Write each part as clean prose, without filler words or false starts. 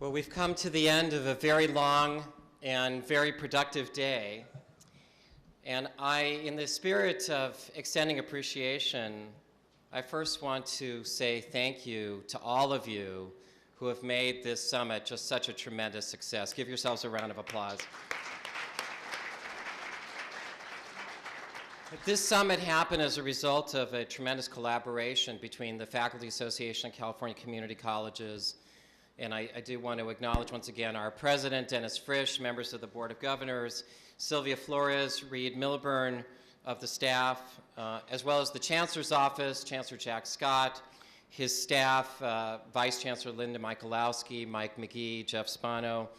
Well, we've come to the end of a very long and very productive day. And in the spirit of extending appreciation, I first want to say thank you to all of you who have made this summit just such a tremendous success. Give yourselves a round of applause. This summit happened as a result of a tremendous collaboration between the Faculty Association of California Community Colleges, and I do want to acknowledge once again our president, Dennis Frisch, members of the Board of Governors, Sylvia Flores, Reed Milburn of the staff, as well as the Chancellor's Office, Chancellor Jack Scott, his staff, Vice Chancellor Linda Michalowski, Mike McGee, Jeff Spano,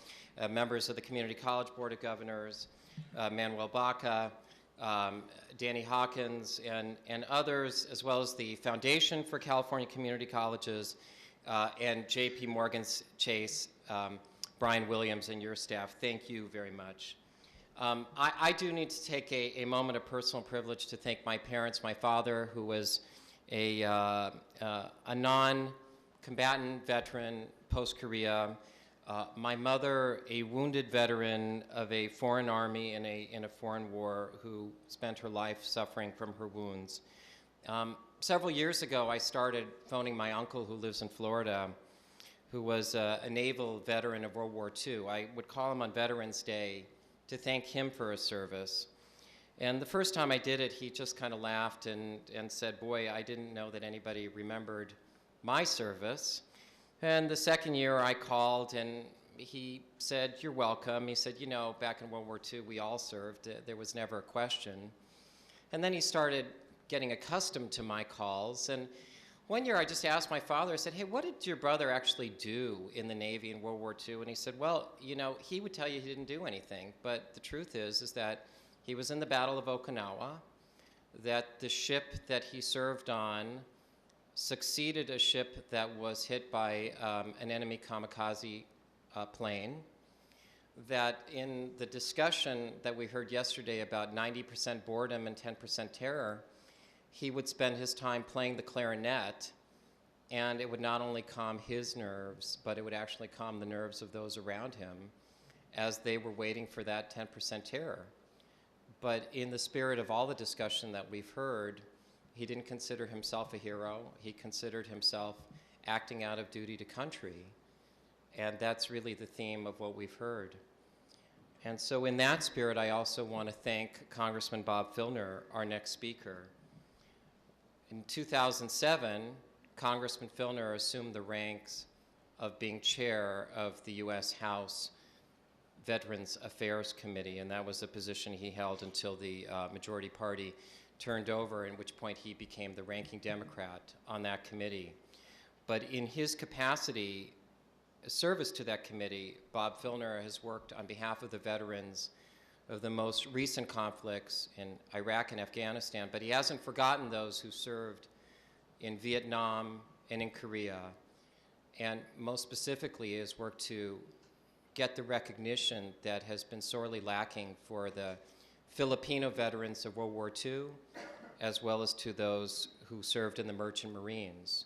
members of the Community College Board of Governors, Manuel Baca, Danny Hawkins, and others, as well as the Foundation for California Community Colleges, and J.P. Morgan Chase, Brian Williams, and your staff. Thank you very much. I do need to take a moment of personal privilege to thank my parents, my father, who was a non-combatant veteran post-Korea, my mother, a wounded veteran of a foreign army in a foreign war who spent her life suffering from her wounds. Several years ago, I started phoning my uncle who lives in Florida, who was a naval veteran of World War II. I would call him on Veterans Day to thank him for his service. And the first time I did it, he just kind of laughed and said, "Boy, I didn't know that anybody remembered my service." And the second year I called and he said, "You're welcome." He said, "You know, back in World War II, we all served. There was never a question." And then he started getting accustomed to my calls. And one year I just asked my father, I said, "Hey, what did your brother actually do in the Navy in World War II?" And he said, "Well, you know, he would tell you he didn't do anything. But the truth is that he was in the Battle of Okinawa, that the ship that he served on succeeded a ship that was hit by an enemy kamikaze plane, that in the discussion that we heard yesterday about 90% boredom and 10% terror, he would spend his time playing the clarinet, and it would not only calm his nerves, but it would actually calm the nerves of those around him as they were waiting for that 10% terror. But in the spirit of all the discussion that we've heard, he didn't consider himself a hero. He considered himself acting out of duty to country. And that's really the theme of what we've heard. And so in that spirit, I also want to thank Congressman Bob Filner, our next speaker. In 2007, Congressman Filner assumed the ranks of being chair of the U.S. House Veterans Affairs Committee, and that was a position he held until the majority party turned over, at which point he became the ranking Democrat on that committee. But in his capacity, service to that committee, Bob Filner has worked on behalf of the veterans of the most recent conflicts in Iraq and Afghanistan, but he hasn't forgotten those who served in Vietnam and in Korea, and most specifically he has worked to get the recognition that has been sorely lacking for the Filipino veterans of World War II, as well as to those who served in the Merchant Marines.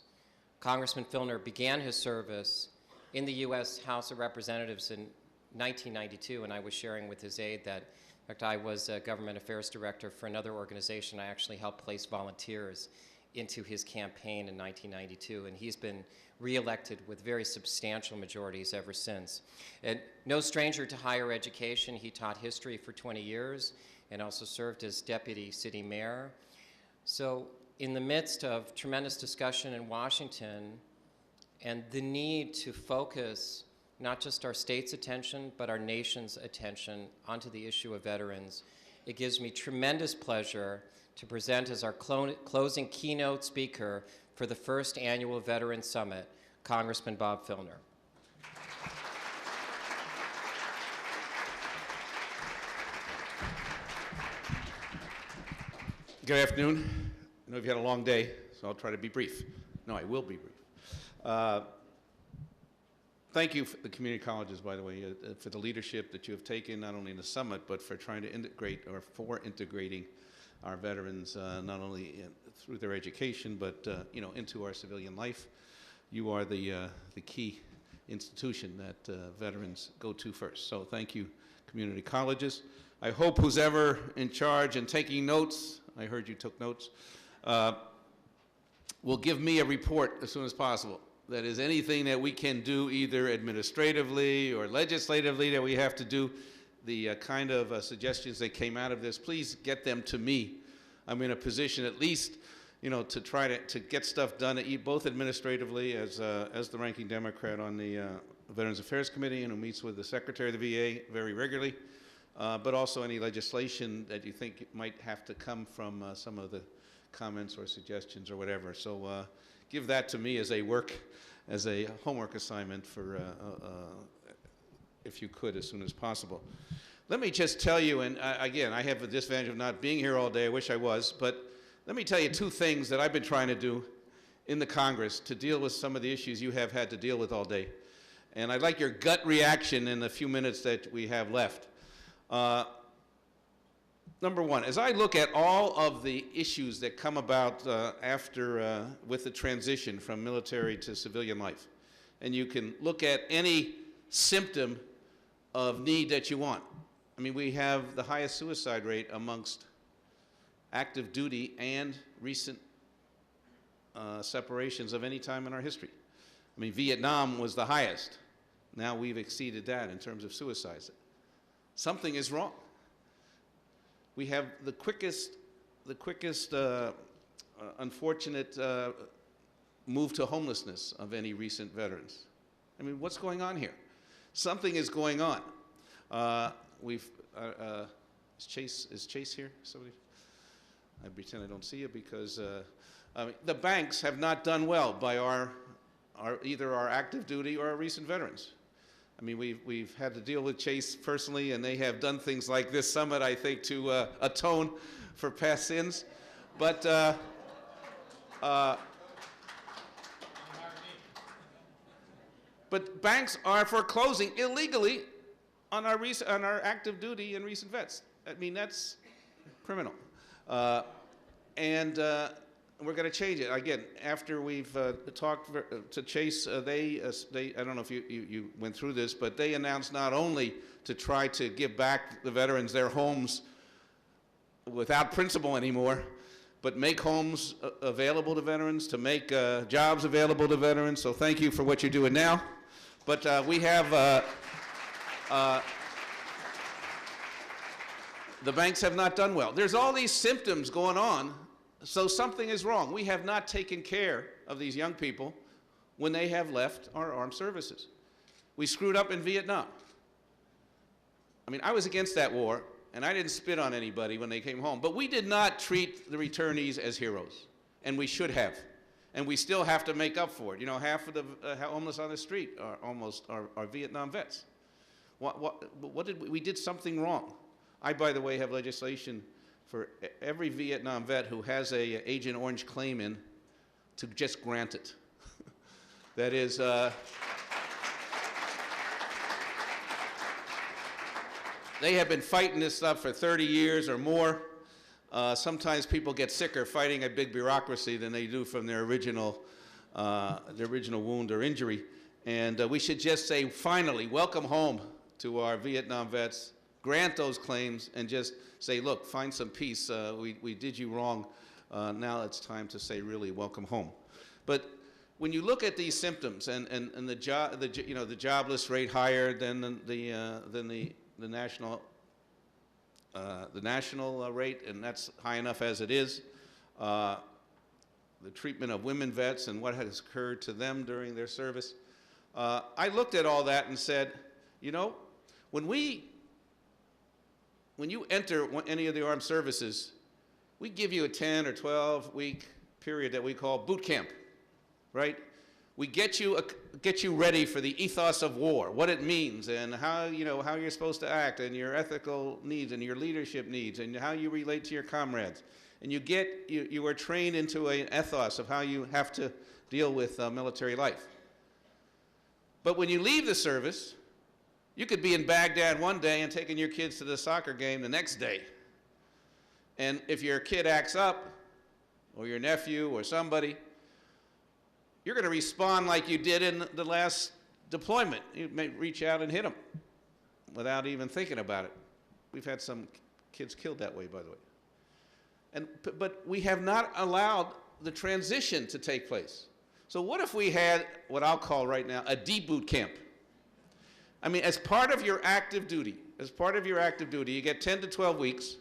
Congressman Filner began his service in the U.S. House of Representatives in 1992, and I was sharing with his aide that, in fact, I was a government affairs director for another organization. I actually helped place volunteers into his campaign in 1992, and he's been reelected with very substantial majorities ever since. And no stranger to higher education, he taught history for 20 years and also served as deputy city mayor. So in the midst of tremendous discussion in Washington and the need to focus not just our state's attention, but our nation's attention onto the issue of veterans, it gives me tremendous pleasure to present as our closing keynote speaker for the first annual Veterans Summit, Congressman Bob Filner. Good afternoon. I know you've had a long day, so I'll try to be brief. No, I will be brief. Thank you, for the community colleges, by the way, for the leadership that you have taken, not only in the summit, but for trying to integrate, or for integrating our veterans, not only through their education, but you know, into our civilian life. You are the key institution that veterans go to first. So thank you, community colleges. I hope who's ever in charge and taking notes, I heard you took notes, will give me a report as soon as possible. That is, anything that we can do either administratively or legislatively that we have to do, the kind of suggestions that came out of this, please get them to me. I'm in a position at least, to try to get stuff done, both administratively as the ranking Democrat on the Veterans Affairs Committee and who meets with the Secretary of the VA very regularly, but also any legislation that you think might have to come from some of the comments or suggestions or whatever. So give that to me as a homework assignment for, if you could, as soon as possible. Let me just tell you, and again, I have the disadvantage of not being here all day. I wish I was, but let me tell you two things that I've been trying to do in the Congress to deal with some of the issues you have had to deal with all day. And I'd like your gut reaction in the few minutes that we have left. Number one, as I look at all of the issues that come about with the transition from military to civilian life, and you can look at any symptom of need that you want. I mean, we have the highest suicide rate amongst active duty and recent separations of any time in our history. I mean, Vietnam was the highest. Now we've exceeded that in terms of suicides. Something is wrong. We have the quickest unfortunate move to homelessness of any recent veterans. I mean, what's going on here? Something is going on. Is Chase here? Somebody? I pretend I don't see you because the banks have not done well by either our active duty or our recent veterans. I mean, we've had to deal with Chase personally, and they have done things like this summit, I think, to atone for past sins. But banks are foreclosing illegally on our active duty and recent vets. I mean, that's criminal. And we're going to change it. Again, after we've talked to Chase, they I don't know if you went through this, but they announced not only to try to give back the veterans their homes without principal anymore, but make homes available to veterans, to make jobs available to veterans. So thank you for what you're doing now. But we have, the banks have not done well. There's all these symptoms going on, so something is wrong. We have not taken care of these young people when they have left our armed services. We screwed up in Vietnam. I mean, I was against that war, and I didn't spit on anybody when they came home, but we did not treat the returnees as heroes, and we should have. And we still have to make up for it. You know, half of the homeless on the street are Vietnam vets. We did something wrong. I, by the way, have legislation for every Vietnam vet who has a Agent Orange claim in to just grant it. That is, they have been fighting this stuff for 30 years or more. Sometimes people get sicker fighting a big bureaucracy than they do from their original wound or injury. And we should just say, finally, welcome home to our Vietnam vets, grant those claims, and just say, look, find some peace. We did you wrong. Now it's time to say, really, welcome home. But when you look at these symptoms and the jobless rate higher than the national rate, and that's high enough as it is. The treatment of women vets and what has occurred to them during their service. I looked at all that and said, you know, when you enter any of the armed services, we give you a 10 or 12 week period that we call boot camp, right? We get you ready for the ethos of war, what it means, and how you're supposed to act, and your ethical needs, and your leadership needs, and how you relate to your comrades. And you are trained into an ethos of how you have to deal with military life. But when you leave the service, you could be in Baghdad one day and taking your kids to the soccer game the next day. And if your kid acts up, or your nephew or somebody, you're going to respond like you did in the last deployment. You may reach out and hit them without even thinking about it. We've had some kids killed that way, by the way. But we have not allowed the transition to take place. So what if we had what I'll call right now a D-boot camp? I mean, as part of your active duty, you get 10 to 12 weeks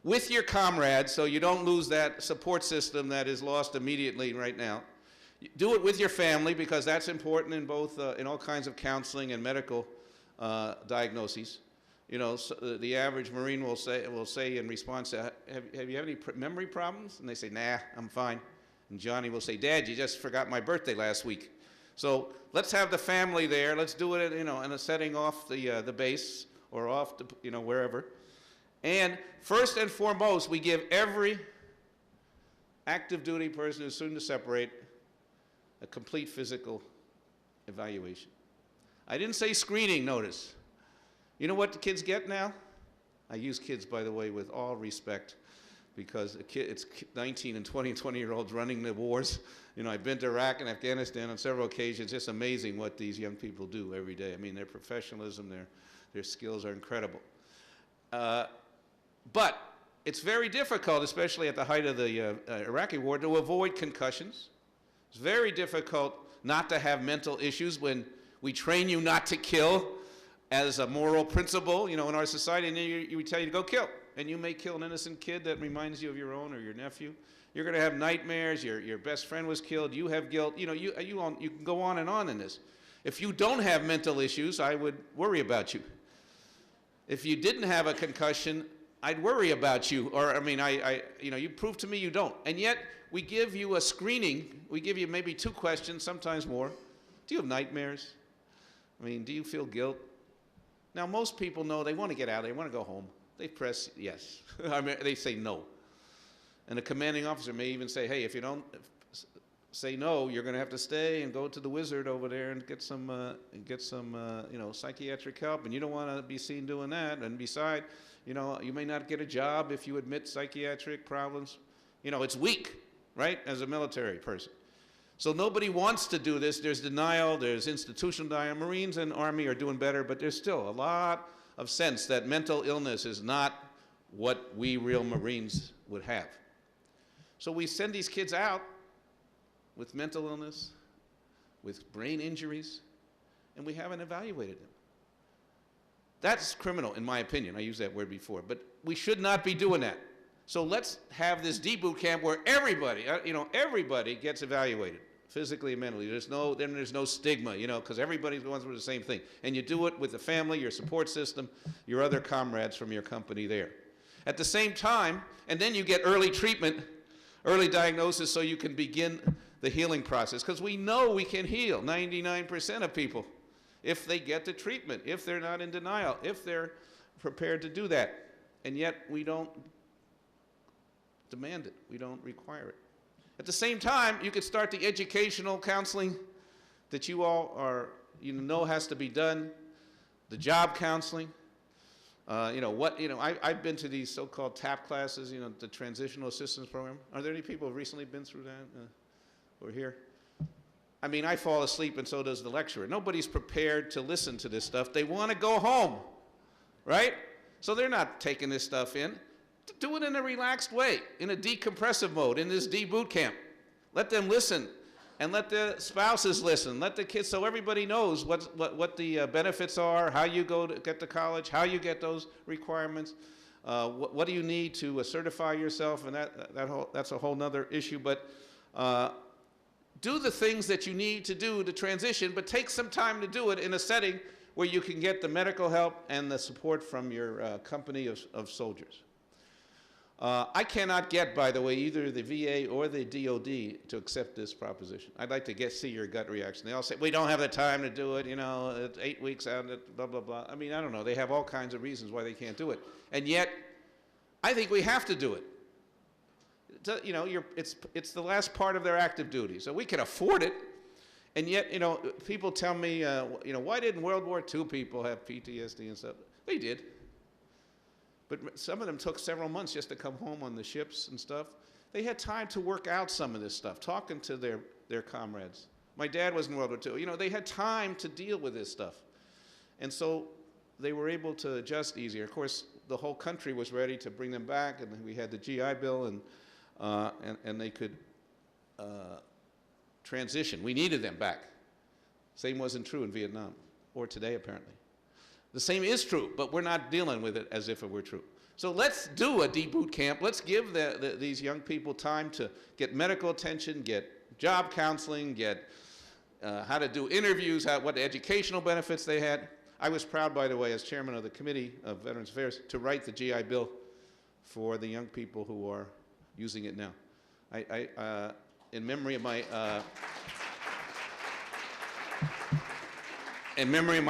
with your comrades so you don't lose that support system that is lost immediately right now. Do it with your family because that's important in both, in all kinds of counseling and medical diagnoses. You know, so the average Marine will say in response to, have you any memory problems? And they say, nah, I'm fine. And Johnny will say, Dad, you just forgot my birthday last week. So let's have the family there. Let's do it, you know, in a setting off the base or off, you know, wherever. And first and foremost, we give every active duty person who's soon to separate a complete physical evaluation. I didn't say screening, notice. You know what the kids get now? I use kids, by the way, with all respect, because it's 19 and 20 and 20-year-olds running the wars. You know, I've been to Iraq and Afghanistan on several occasions. It's amazing what these young people do every day. I mean, their professionalism, their skills are incredible. But it's very difficult, especially at the height of the Iraqi war, to avoid concussions. It's very difficult not to have mental issues when we train you not to kill as a moral principle, you know, in our society, and then we tell you to go kill. And you may kill an innocent kid that reminds you of your own or your nephew. You're going to have nightmares. Your best friend was killed. You have guilt. You know, you can go on in this. If you don't have mental issues, I would worry about you. If you didn't have a concussion, I'd worry about you. Or, I mean, you know, you prove to me you don't. And yet, we give you a screening. We give you maybe 2 questions, sometimes more. Do you have nightmares? I mean, do you feel guilt? Now, most people know they want to get out. They want to go home. They press yes. I mean, they say no. And the commanding officer may even say, hey, if you don't say no, you're going to have to stay and go to the wizard over there and get some you know, psychiatric help. And you don't want to be seen doing that. And besides, you know, you may not get a job if you admit psychiatric problems. You know, it's weak, right, as a military person. So nobody wants to do this. There's denial. There's institutional denial. Marines and Army are doing better, but there's still a lot of sense that mental illness is not what we real Marines would have. So we send these kids out with mental illness, with brain injuries, and we haven't evaluated them. That's criminal, in my opinion. I used that word before, but we should not be doing that. So let's have this D-boot camp where everybody, you know, everybody gets evaluated, physically and mentally. Then there's no stigma, you know, because everybody's going through the same thing. And you do it with the family, your support system, your other comrades from your company there. At the same time, and then you get early treatment, early diagnosis, so you can begin the healing process. Because we know we can heal 99% of people if they get the treatment, if they're not in denial, if they're prepared to do that. And yet we don't demand it. We don't require it. At the same time, you could start the educational counseling that you all are, you know, has to be done, the job counseling. You know, I've been to these so-called TAP classes, you know, the Transitional Assistance Program. Are there any people who have recently been through that or here? I mean, I fall asleep and so does the lecturer. Nobody's prepared to listen to this stuff. They want to go home, right? So they're not taking this stuff in. Do it in a relaxed way, in a decompressive mode, in this D-boot camp. Let them listen, and let the spouses listen. Let the kids, so everybody knows what the benefits are, how you go to get to college, how you get those requirements, what do you need to certify yourself, and that's a whole nother issue. But do the things that you need to do to transition, but take some time to do it in a setting where you can get the medical help and the support from your company of soldiers. I cannot get, by the way, either the VA or the DOD to accept this proposition. I'd like to see your gut reaction. They all say, we don't have the time to do it, you know, it's 8 weeks out, blah, blah, blah. I mean, I don't know. They have all kinds of reasons why they can't do it. And yet, I think we have to do it. You know, it's the last part of their active duty. So we can afford it. And yet, you know, people tell me, you know, why didn't World War II people have PTSD and stuff? They did. But some of them took several months just to come home on the ships and stuff. They had time to work out some of this stuff, talking to their comrades My dad was in World War II. You know, they had time to deal with this stuff. And so they were able to adjust easier. Of course, the whole country was ready to bring them back, and we had the GI Bill, and they could transition. We needed them back. Same wasn't true in Vietnam, or today apparently. The same is true, but we're not dealing with it as if it were true. So let's do a deboot camp. Let's give these young people time to get medical attention, get job counseling, get how to do interviews, what educational benefits they had. I was proud, by the way, as chairman of the Committee of Veterans Affairs, to write the GI Bill for the young people who are using it now. In memory of my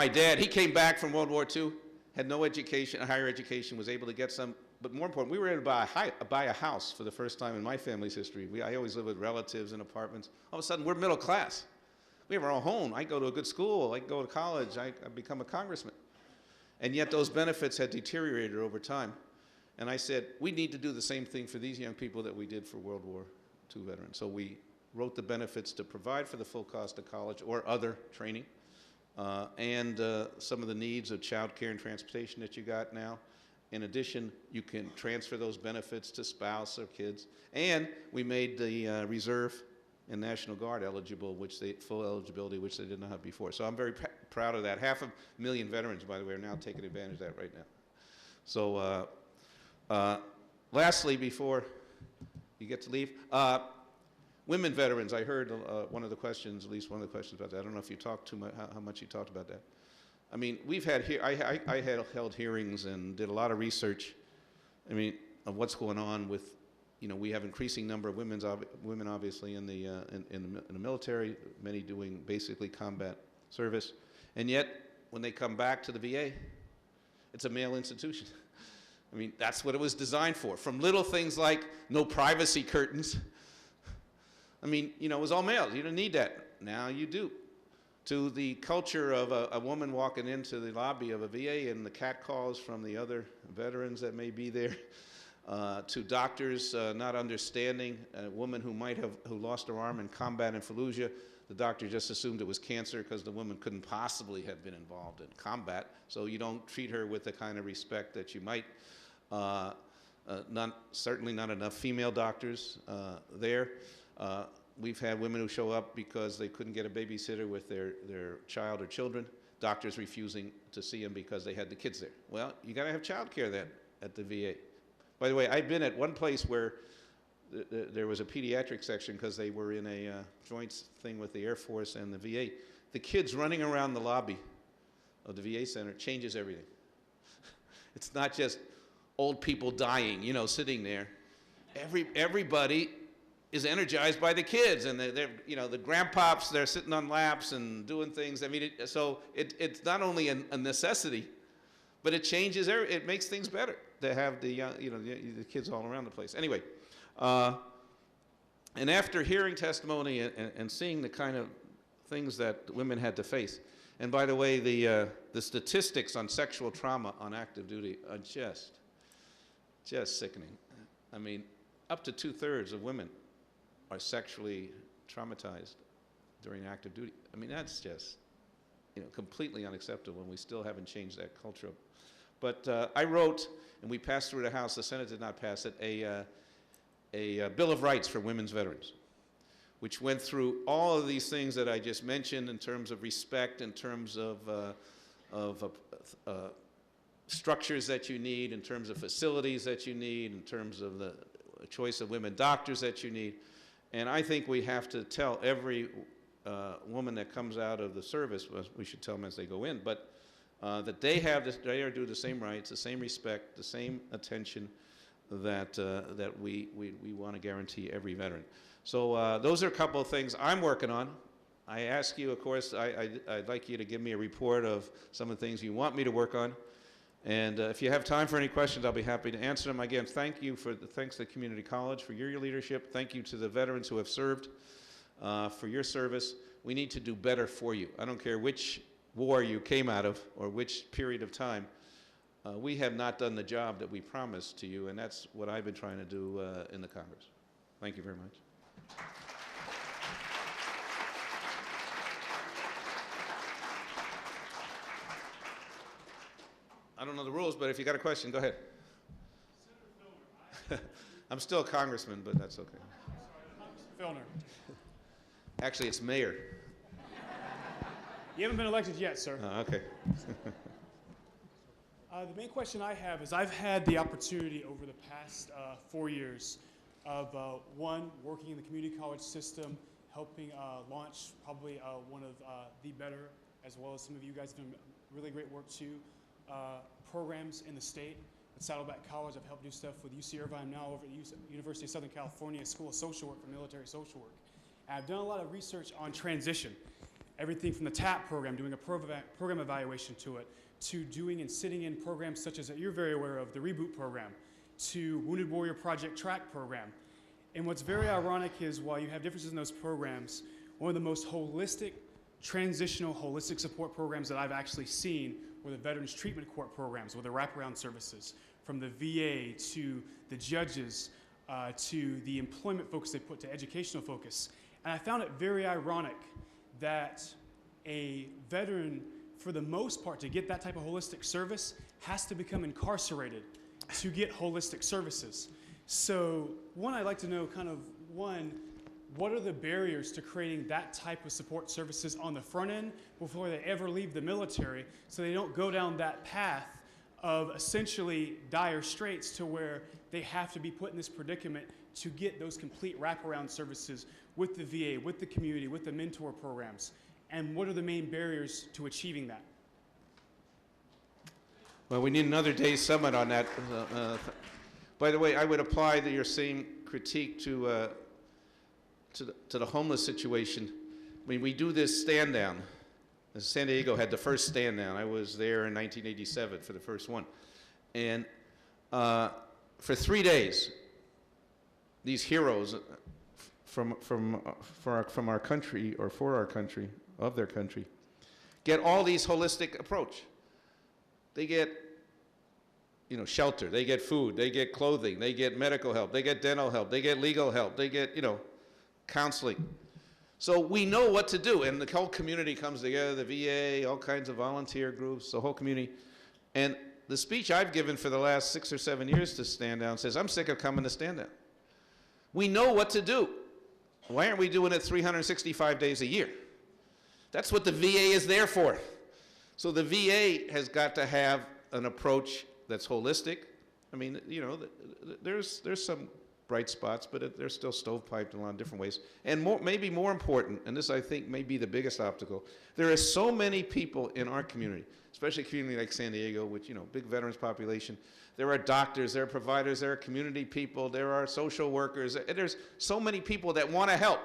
dad, he came back from World War II, had no education, higher education, was able to get some, but more important, we were able to buy a house for the first time in my family's history. I always lived with relatives in apartments. All of a sudden, we're middle class. We have our own home. I go to a good school. I go to college. I become a congressman. And yet those benefits had deteriorated over time. And I said, we need to do the same thing for these young people that we did for World War II veterans. So we wrote the benefits to provide for the full cost of college or other training, and some of the needs of child care and transportation that you got now. In addition, you can transfer those benefits to spouse or kids. And we made the Reserve and National Guard eligible, full eligibility, which they did not have before. So I'm very proud of that. 500,000 veterans, by the way, are now taking advantage of that right now. So lastly, before you get to leave, women veterans, I heard one of the questions, at least one of the questions about that. I don't know if you talked too much, how much you talked about that. I mean, we've had I had held hearings and did a lot of research, I mean, of what's going on with, you know, we have increasing number of women obviously in the military, many doing basically combat service, and yet when they come back to the VA, it's a male institution. I mean, that's what it was designed for. From little things like no privacy curtains. I mean, you know, it was all males. You didn't need that. Now you do. To the culture of a woman walking into the lobby of a VA and the catcalls from the other veterans that may be there. To doctors not understanding a woman who lost her arm in combat in Fallujah. The doctor just assumed it was cancer because the woman couldn't possibly have been involved in combat. So you don't treat her with the kind of respect that you might. Certainly not enough female doctors there. We've had women who show up because they couldn't get a babysitter with their child or children. Doctors refusing to see them because they had the kids there. Well, you got to have child care then at the VA. By the way, I've been at one place where there was a pediatric section because they were in a joint thing with the Air Force and the VA. The kids running around the lobby of the VA center changes everything. It's not just old people dying, you know, sitting there. Everybody is energized by the kids, and they're you know, the grandpops, they're sitting on laps and doing things. I mean, so it's not only a necessity, but it changes, it makes things better to have the, you know, the kids all around the place. Anyway, and after hearing testimony and seeing the kind of things that women had to face, and by the way, the statistics on sexual trauma on active duty are just sickening. I mean, up to 2/3 of women are sexually traumatized during active duty. I mean, that's just, you know, completely unacceptable, and we still haven't changed that culture. But I wrote, and we passed through the House, the Senate did not pass it, a Bill of Rights for women's veterans, which went through all of these things that I just mentioned in terms of respect, in terms of structures that you need, in terms of facilities that you need, in terms of the choice of women doctors that you need. And I think we have to tell every woman that comes out of the service, well, we should tell them as they go in, but that they are due the same rights, the same respect, the same attention that we want to guarantee every veteran. So those are a couple of things I'm working on. I ask you, of course, I'd like you to give me a report of some of the things you want me to work on. And if you have time for any questions, I'll be happy to answer them. Again, thanks to the Community College for your leadership. Thank you to the veterans who have served for your service. We need to do better for you. I don't care which war you came out of or which period of time. We have not done the job that we promised to you, and that's what I've been trying to do in the Congress. Thank you very much. close, but if you got a question, go ahead. I'm still a congressman, but that's okay. Filner. Actually, it's mayor. You haven't been elected yet, sir. Okay. The main question I have is I've had the opportunity over the past 4 years of, one, working in the community college system, helping launch probably one of the better, as well as some of you guys have done really great work too, programs in the state. At Saddleback College, I've helped do stuff with UC Irvine. I'm now over at University of Southern California School of Social Work for military social work. And I've done a lot of research on transition. Everything from the TAP program, doing a program evaluation to it, to doing and sitting in programs such as that you're very aware of, the Reboot program, to Wounded Warrior Project Track program. And what's very ironic is while you have differences in those programs, one of the most holistic, transitional, holistic support programs that I've actually seen were the Veterans Treatment Court programs, with the wraparound services, from the VA to the judges, to the employment focus they put to educational focus. And I found it very ironic that a veteran, for the most part, to get that type of holistic service, has to become incarcerated to get holistic services. So one, I'd like to know what are the barriers to creating that type of support services on the front end before they ever leave the military, so they don't go down that path of essentially dire straits to where they have to be put in this predicament to get those complete wraparound services with the VA, with the community, with the mentor programs? And what are the main barriers to achieving that? Well, we need another day's summit on that. By the way, I would apply your same critique to the homeless situation. I mean, we do this stand down. San Diego had the first stand down. I was there in 1987 for the first one. And for 3 days, these heroes from our country, or for our country, of their country, get all these holistic approach. They get, shelter, they get food, they get clothing, they get medical help, they get dental help, they get legal help, they get, counseling. So we know what to do, and the whole community comes together, the VA, all kinds of volunteer groups, the whole community. And the speech I've given for the last 6 or 7 years to Stand Down says, I'm sick of coming to Stand Down. We know what to do. Why aren't we doing it 365 days a year? That's what the VA is there for. So the VA has got to have an approach that's holistic. I mean, there's some bright spots, but they're still stovepiped in a lot of different ways. And maybe more important, and this I think may be the biggest obstacle, there are so many people in our community, especially a community like San Diego, which, big veterans population. There are doctors, there are providers, there are community people, there are social workers. There's so many people that want to help.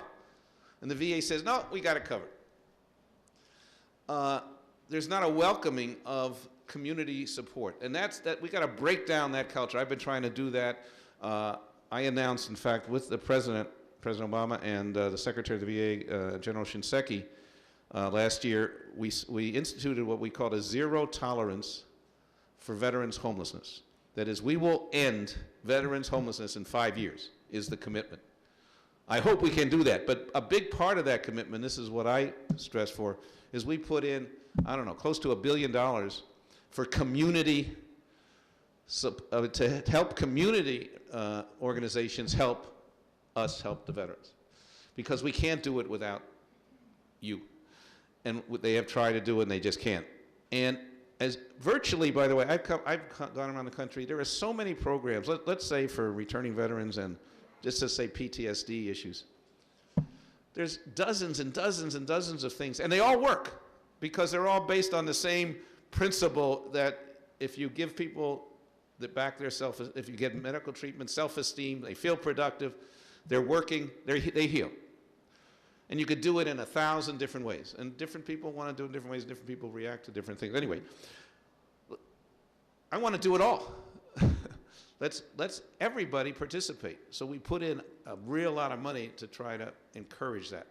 And the VA says, no, we got it covered. There's not a welcoming of community support. And we got to break down that culture. I've been trying to do that. I announced, in fact, with the President Obama, and the Secretary of the VA, General Shinseki, last year, we instituted what we called a zero tolerance for veterans homelessness. That is, we will end veterans homelessness in 5 years, is the commitment. I hope we can do that, but a big part of that commitment, this is what I stress for, is we put in, close to $1 billion for community, to help community organizations help us help the veterans. Because we can't do it without you. And they have tried to do it and they just can't. And as virtually, by the way, I've gone around the country, there are so many programs, let's say for returning veterans and just to say PTSD issues. There's dozens and dozens and dozens of things, and they all work because they're all based on the same principle that if you give people that back their if you get medical treatment, self-esteem, they feel productive, they're working, they heal. And you could do it in 1,000 different ways. And different people want to do it in different ways, different people react to different things. Anyway, I want to do it all. Let's everybody participate. So we put in a real lot of money to try to encourage that.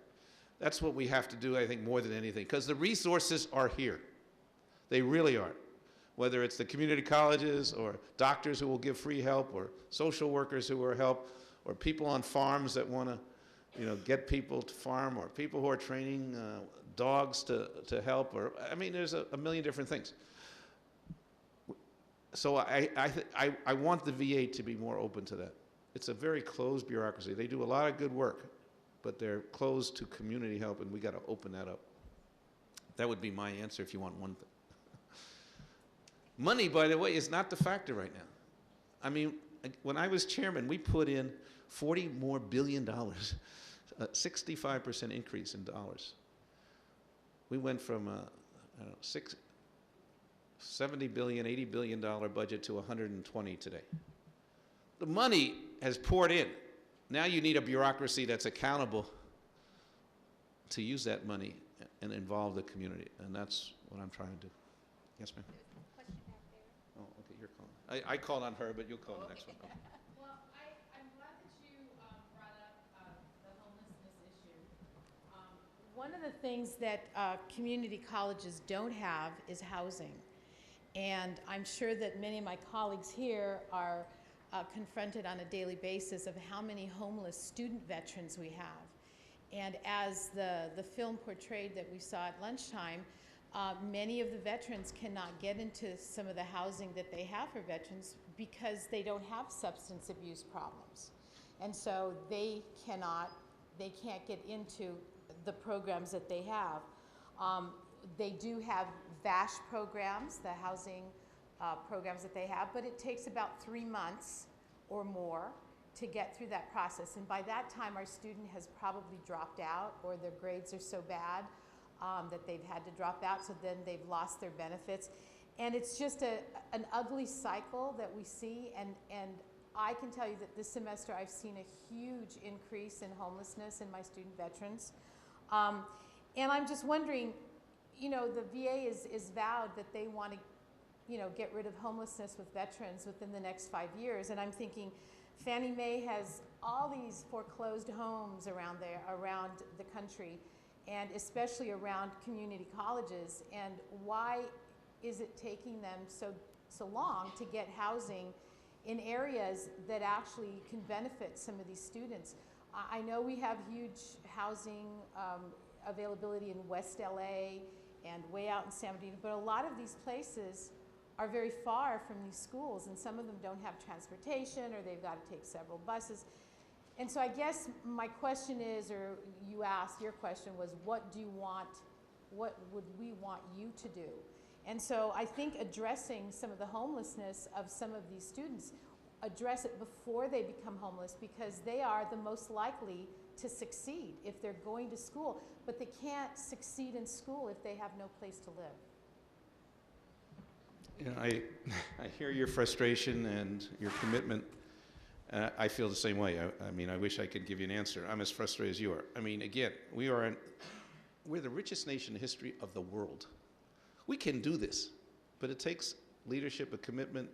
That's what we have to do, I think, more than anything, because the resources are here. They really are. Whether it's the community colleges or doctors who will give free help or social workers who will help or people on farms that want to get people to farm, or people who are training dogs to help, or, there's a million different things. So I want the VA to be more open to that. It's a very closed bureaucracy. They do a lot of good work, but they're closed to community help, and we got to open that up. That would be my answer if you want one thing. Money, by the way, is not the factor right now. I mean, when I was chairman, we put in $40 more billion, a 65% increase in dollars. We went from I don't know, $70 billion, $80 billion budget to 120 today. The money has poured in. Now you need a bureaucracy that's accountable to use that money and involve the community, and that's what I'm trying to do. Yes, ma'am? Question back there. Oh, okay, you're calling. I called on her, but you'll call the next one. Well, I'm glad that you brought up the homelessness issue. One of the things that community colleges don't have is housing. And I'm sure that many of my colleagues here are confronted on a daily basis of how many homeless student veterans we have. And as the film portrayed that we saw at lunchtime, many of the veterans cannot get into some of the housing that they have for veterans because they don't have substance abuse problems. And so they can't get into the programs that they have. They do have VASH programs, the housing programs that they have, but it takes about 3 months or more to get through that process. And by that time, our student has probably dropped out, or their grades are so bad that they've had to drop out, so then they've lost their benefits. And it's just an ugly cycle that we see, and I can tell you that this semester I've seen a huge increase in homelessness in my student veterans. And I'm just wondering, you know, the VA is vowed that they want to, you know, get rid of homelessness with veterans within the next 5 years. And I'm thinking Fannie Mae has all these foreclosed homes around the country, and especially around community colleges. And why is it taking them so long to get housing in areas that actually can benefit some of these students? I know we have huge housing availability in West LA and way out in San Bernardino, but a lot of these places are very far from these schools, and some of them don't have transportation, or they've got to take several buses. And so I guess my question is, or you asked, your question was, what do you want, what would we want you to do? And so I think addressing some of the homelessness of some of these students, address it before they become homeless, because they are the most likely to succeed if they're going to school, but they can't succeed in school if they have no place to live. You know, I hear your frustration and your commitment. I feel the same way. I mean, I wish I could give you an answer. I'm as frustrated as you are. I mean, again, we're the richest nation in the history of the world. We can do this, but it takes leadership, a commitment.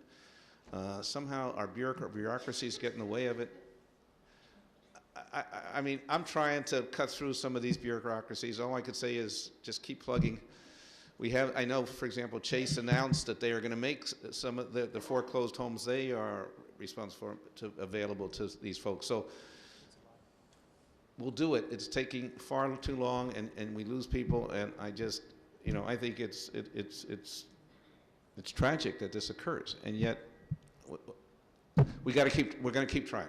Somehow our bureaucracies get in the way of it. I mean, I'm trying to cut through some of these bureaucracies. All I could say is just keep plugging. I know, for example, Chase announced that they are going to make some of the foreclosed homes they are responsible for available to these folks. So we'll do it. It's taking far too long, and we lose people. And I just, you know, I think it's tragic that this occurs, and yet we're going to keep trying.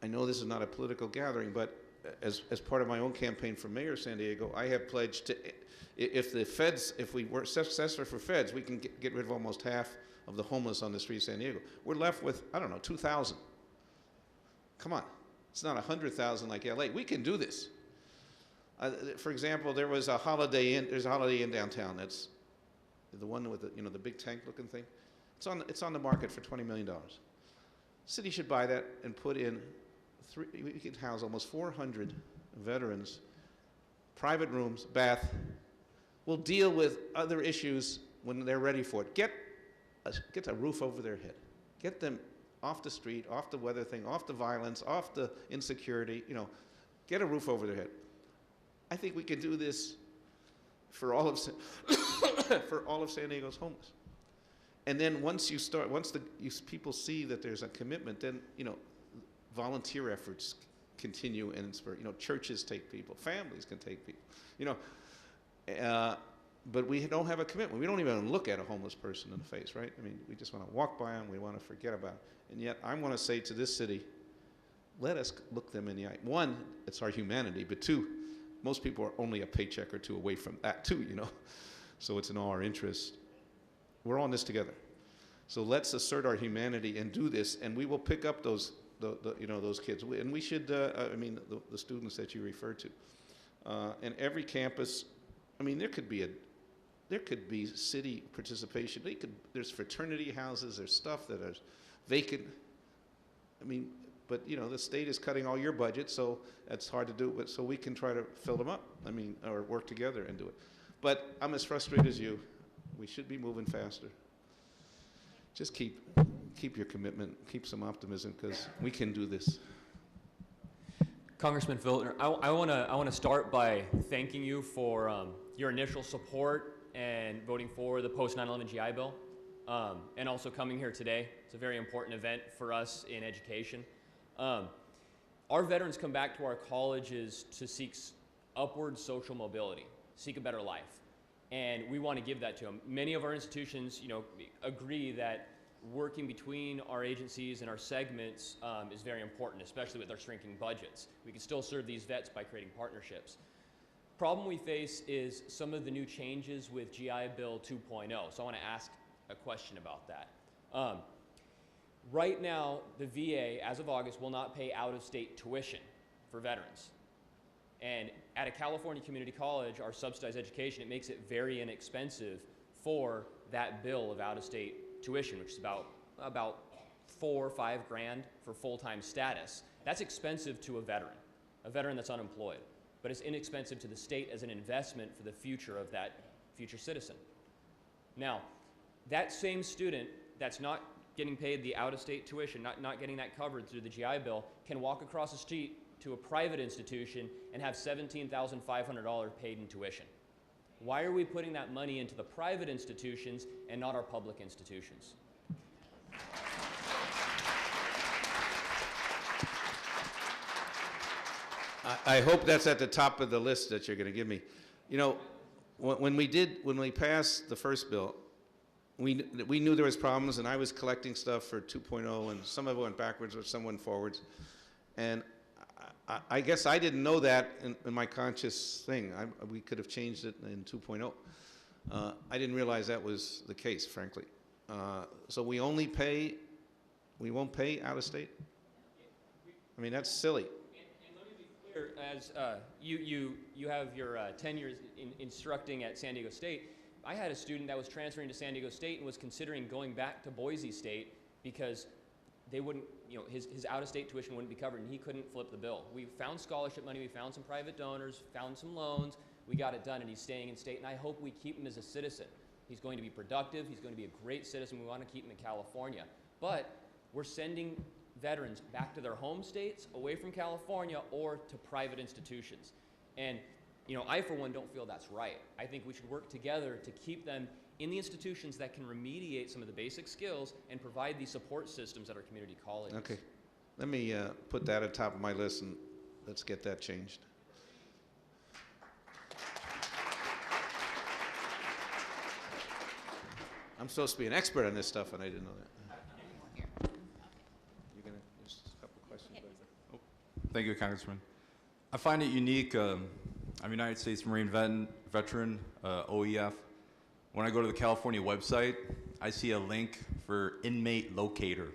I know this is not a political gathering, but as part of my own campaign for mayor of San Diego, I have pledged to, if we were successful for feds, we can get rid of almost half of the homeless on the streets of San Diego. We're left with, I don't know, 2,000. Come on, it's not 100,000 like LA. We can do this. For example, there's a Holiday Inn downtown. That's the one with the big tank-looking thing. It's on the market for $20 million. City should buy that and put in we can house almost 400 veterans, private rooms, bath. We'll deal with other issues when they're ready for it. Get a roof over their head. Get them off the street, off the weather thing, off the violence, off the insecurity. Get a roof over their head. I think we can do this for all of San Diego's homeless. And then once people see that there's a commitment, then volunteer efforts continue and inspire. Churches take people, families can take people. but we don't have a commitment. We don't even look at a homeless person in the face, right? I mean, we just want to walk by them. We want to forget about it. And yet, I want to say to this city, let us look them in the eye. One, it's our humanity, but two, most people are only a paycheck or two away from that too, you know? So it's in all our interest. We're all in this together. So let's assert our humanity and do this, and we will pick up those, those kids. And we should, the students that you referred to. And every campus, I mean, there could be city participation. There's fraternity houses. There's stuff that is vacant. I mean, but the state is cutting all your budget, so that's hard to do. But so we can try to fill them up. I mean, or work together and do it. But I'm as frustrated as you. We should be moving faster. Just keep your commitment. Keep some optimism, because we can do this. Congressman Filner, I want to start by thanking you for your initial support and voting for the post 9/11 GI Bill, and also coming here today. It's a very important event for us in education. Our veterans come back to our colleges to seek upward social mobility, seek a better life, and we want to give that to them. Many of our institutions, agree that working between our agencies and our segments is very important, especially with our shrinking budgets. We can still serve these vets by creating partnerships. Problem we face is some of the new changes with GI Bill 2.0. So I want to ask a question about that. Right now, the VA, as of August, will not pay out-of-state tuition for veterans. And at a California community college, our subsidized education, it makes it very inexpensive for that bill of out-of-state tuition, which is about $4 or $5 grand for full-time status. That's expensive to a veteran that's unemployed, but it's inexpensive to the state as an investment for the future of that future citizen. Now, that same student that's not getting paid the out-of-state tuition, not getting that covered through the GI Bill, can walk across the street to a private institution and have $17,500 paid in tuition. Why are we putting that money into the private institutions and not our public institutions? I hope that's at the top of the list that you're going to give me. When we passed the first bill, we knew there was problems, and I was collecting stuff for 2.0, and some of it went backwards, or some went forwards. And I guess I didn't know that in my conscious thing. We could have changed it in 2.0. I didn't realize that was the case, frankly. So we won't pay out of state? I mean, that's silly. And let me be clear, as you have your 10 years instructing at San Diego State, I had a student that was transferring to San Diego State and was considering going back to Boise State because they wouldn't, his out-of-state tuition wouldn't be covered, and he couldn't flip the bill. We found scholarship money, we found some private donors, found some loans, we got it done, and he's staying in state, and I hope we keep him as a citizen. He's going to be productive, he's going to be a great citizen, we want to keep him in California. But we're sending veterans back to their home states, away from California, or to private institutions. And I, for one, don't feel that's right. I think we should work together to keep them in the institutions that can remediate some of the basic skills and provide these support systems at our community colleges. Okay. Let me put that at the top of my list, and let's get that changed. I'm supposed to be an expert on this stuff, and I didn't know that. You're going to, just a couple of questions. Oh, thank you, Congressman. I find it unique. I'm a United States Marine veteran, OEF. When I go to the California website, I see a link for inmate locator,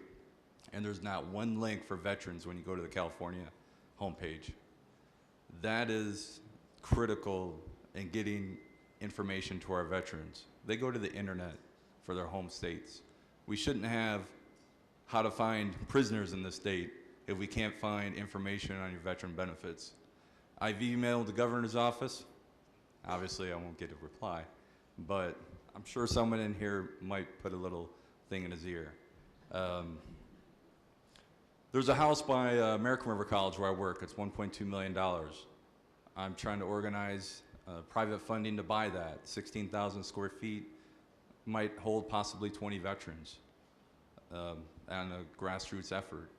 and there's not one link for veterans when you go to the California homepage. That is critical in getting information to our veterans. They go to the internet for their home states. We shouldn't have how to find prisoners in the state if we can't find information on your veteran benefits. I've emailed the governor's office. Obviously, I won't get a reply, but I'm sure someone in here might put a little thing in his ear. There's a house by American River College where I work. It's $1.2 million. I'm trying to organize private funding to buy that. 16,000 square feet, might hold possibly 20 veterans on a grassroots effort.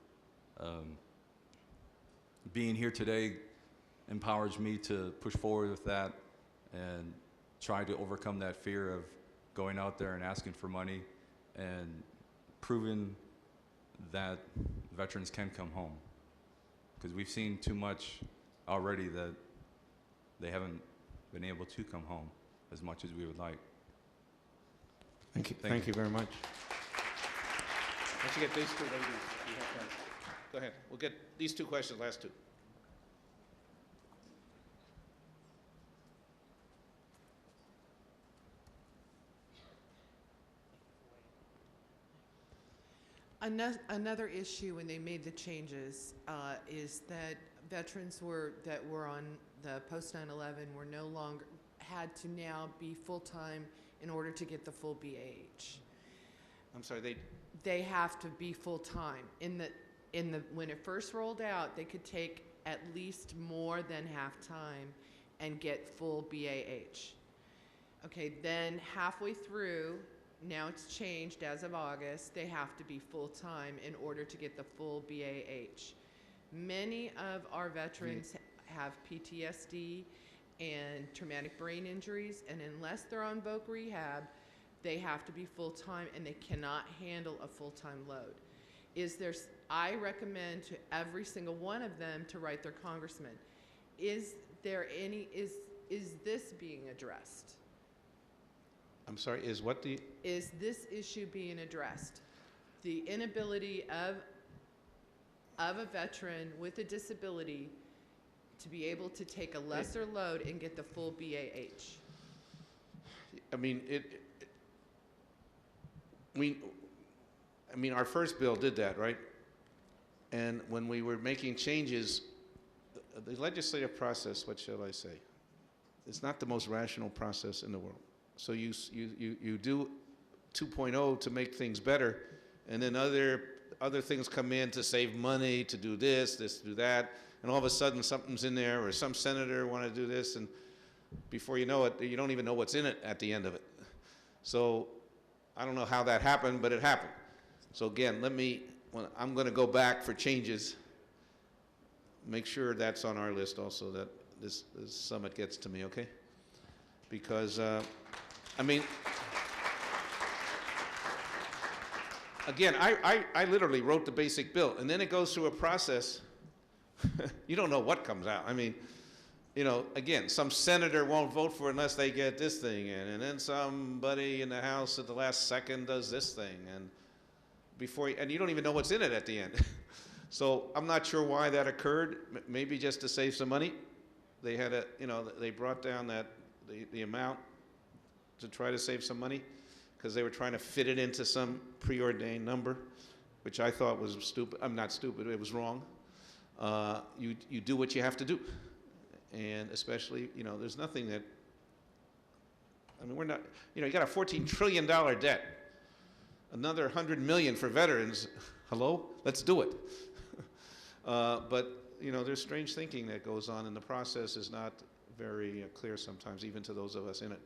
Being here today empowers me to push forward with that and try to overcome that fear of going out there and asking for money and proving that veterans can come home. Because we've seen too much already that they haven't been able to come home as much as we would like. Thank you. Thank you very much. Once you get these two ladies, you have time. Go ahead. We'll get these two questions, last two. Another issue when they made the changes is that veterans that were on the post 9/11 were no longer had to now be full-time in order to get the full BAH. I'm sorry, They have to be full-time. When it first rolled out, they could take at least more than half-time and get full BAH. Okay, then halfway through, now it's changed as of August, they have to be full-time in order to get the full BAH. Many of our veterans have PTSD and traumatic brain injuries, and unless they're on voc rehab, they have to be full-time and they cannot handle a full-time load. I recommend to every single one of them to write their congressman. Is this being addressed? I'm sorry, is what the? Is this issue being addressed? The inability of a veteran with a disability to be able to take a lesser load and get the full BAH. I mean, our first bill did that, right? And when we were making changes, the legislative process, what shall I say, is not the most rational process in the world. So you do 2.0 to make things better, and then other things come in to save money, to do this, do that, and all of a sudden something's in there, or some senator want to do this, and before you know it, you don't even know what's in it at the end of it. So I don't know how that happened, but it happened. So again, I'm going to go back for changes. Make sure that's on our list also, that this summit gets to me, okay? Because, again, I literally wrote the basic bill, and then it goes through a process. You don't know what comes out. I mean, again, some senator won't vote for it unless they get this thing in, and then somebody in the House at the last second does this thing, and you don't even know what's in it at the end. So I'm not sure why that occurred. Maybe just to save some money. They had they brought down the amount to try to save some money because they were trying to fit it into some preordained number, which I thought was stupid. I'm not stupid. It was wrong. You do what you have to do. And especially, there's nothing that, we're not, you got a $14 trillion debt, another $100 million for veterans. Hello? Let's do it. But, there's strange thinking that goes on, and the process is not very clear sometimes, even to those of us in it.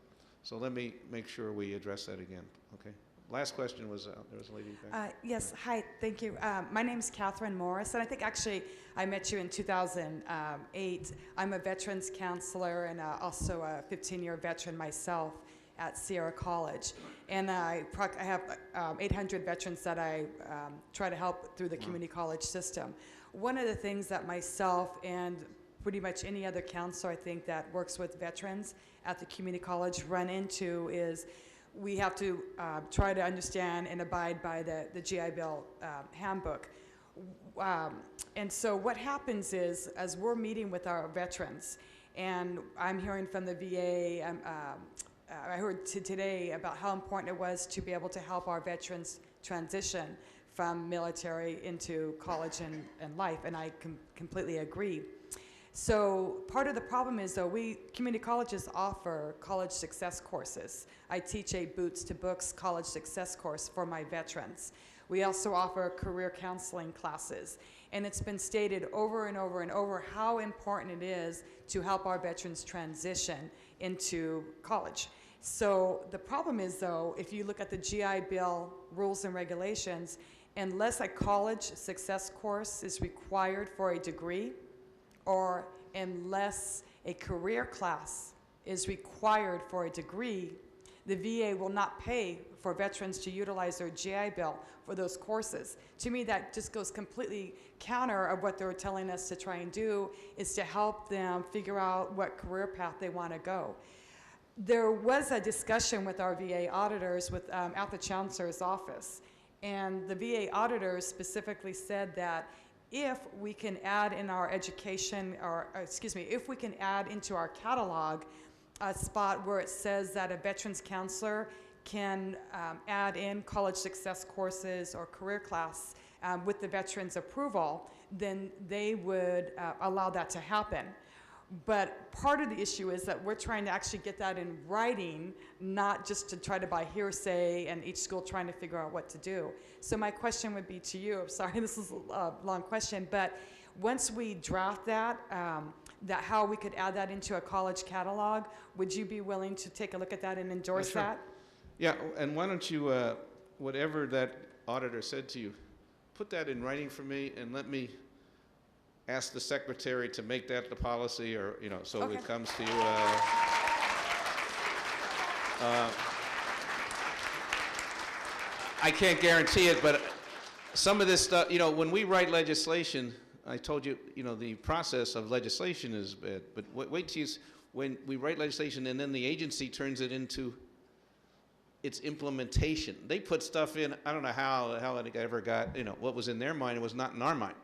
So let me make sure we address that again, okay? Last question was, there was a lady back. Yes, hi, thank you. My name is Catherine Morris, and I think actually I met you in 2008. I'm a veterans counselor and also a 15-year veteran myself at Sierra College. And I have 800 veterans that I try to help through the community college system. One of the things that myself and pretty much any other counselor I think that works with veterans at the community college run into is we have to try to understand and abide by the GI Bill handbook. And so what happens is, as we're meeting with our veterans, and I'm hearing from the VA, I heard today about how important it was to be able to help our veterans transition from military into college and life, and I completely agree. So part of the problem is, though, community colleges offer college success courses. I teach a Boots to Books college success course for my veterans. We also offer career counseling classes. And it's been stated over and over and over how important it is to help our veterans transition into college. So the problem is, though, if you look at the GI Bill rules and regulations, unless a college success course is required for a degree, or unless a career class is required for a degree, the VA will not pay for veterans to utilize their GI Bill for those courses. To me, that just goes completely counter of what they're telling us to try and do, is to help them figure out what career path they want to go. There was a discussion with our VA auditors at the Chancellor's office, and the VA auditors specifically said that if we can add in our education, if we can add into our catalog a spot where it says that a veterans counselor can add in college success courses or career class with the veterans' approval, then they would allow that to happen. But part of the issue is that we're trying to actually get that in writing, not just to try to buy hearsay and each school trying to figure out what to do. So my question would be to you, I'm sorry, this is a long question, but once we draft that, that how we could add that into a college catalog, would you be willing to take a look at that and endorse Sure. that? Yeah, and why don't you, whatever that auditor said to you, put that in writing for me and let me ask the secretary to make that the policy, or, you know, so Okay. it comes to you. I can't guarantee it, but some of this stuff, you know, when we write legislation, I told you, you know, the process of legislation is bad, but wait till you, when we write legislation and then the agency turns it into its implementation. They put stuff in, I don't know how it ever got, you know, what was in their mind, it was not in our mind.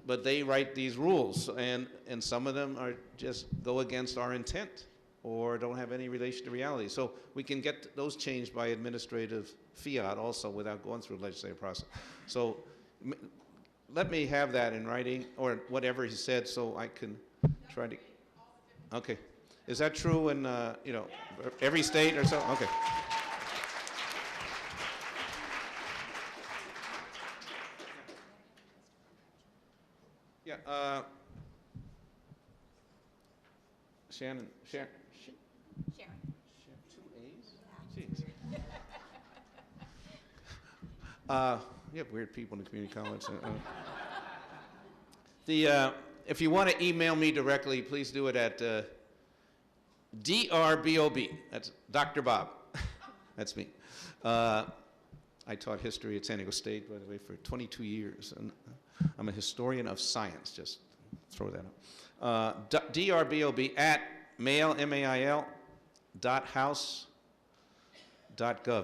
But they write these rules, and some of them are just go against our intent or don't have any relation to reality. So we can get those changed by administrative fiat also without going through the legislative process. So let me have that in writing, or whatever he said, so I can try to. Okay. Is that true in, you know, every state or so? Okay. Yeah, Sharon. Sharon. Two A's? Jeez. You have weird people in the community college. If you want to email me directly, please do it at DRBOB. That's Dr. Bob. That's me. I taught history at San Diego State, by the way, for 22 years. And I'm a historian of science, just throw that up. DRBOB at mail, M-A-I-L, .house.gov,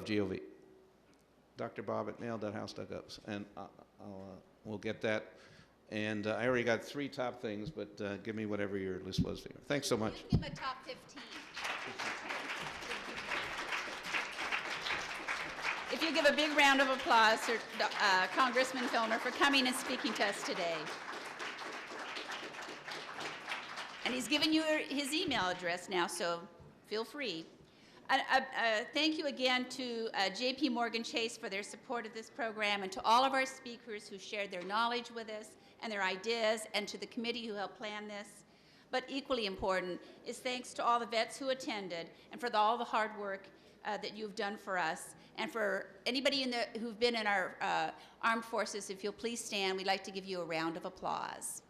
G-O-V. Dr. Bob at mail.house.gov. And we'll get that. And I already got 3 top things, but give me whatever your list was. Thanks so much. Give him a top 15. If you give a big round of applause for Congressman Filner for coming and speaking to us today. And he's given you his email address now, so feel free. Thank you again to J.P. Morgan Chase for their support of this program, and to all of our speakers who shared their knowledge with us and their ideas, and to the committee who helped plan this. But equally important is thanks to all the vets who attended, and for all the hard work that you've done for us. And for anybody who've been in our armed forces, if you'll please stand, we'd like to give you a round of applause.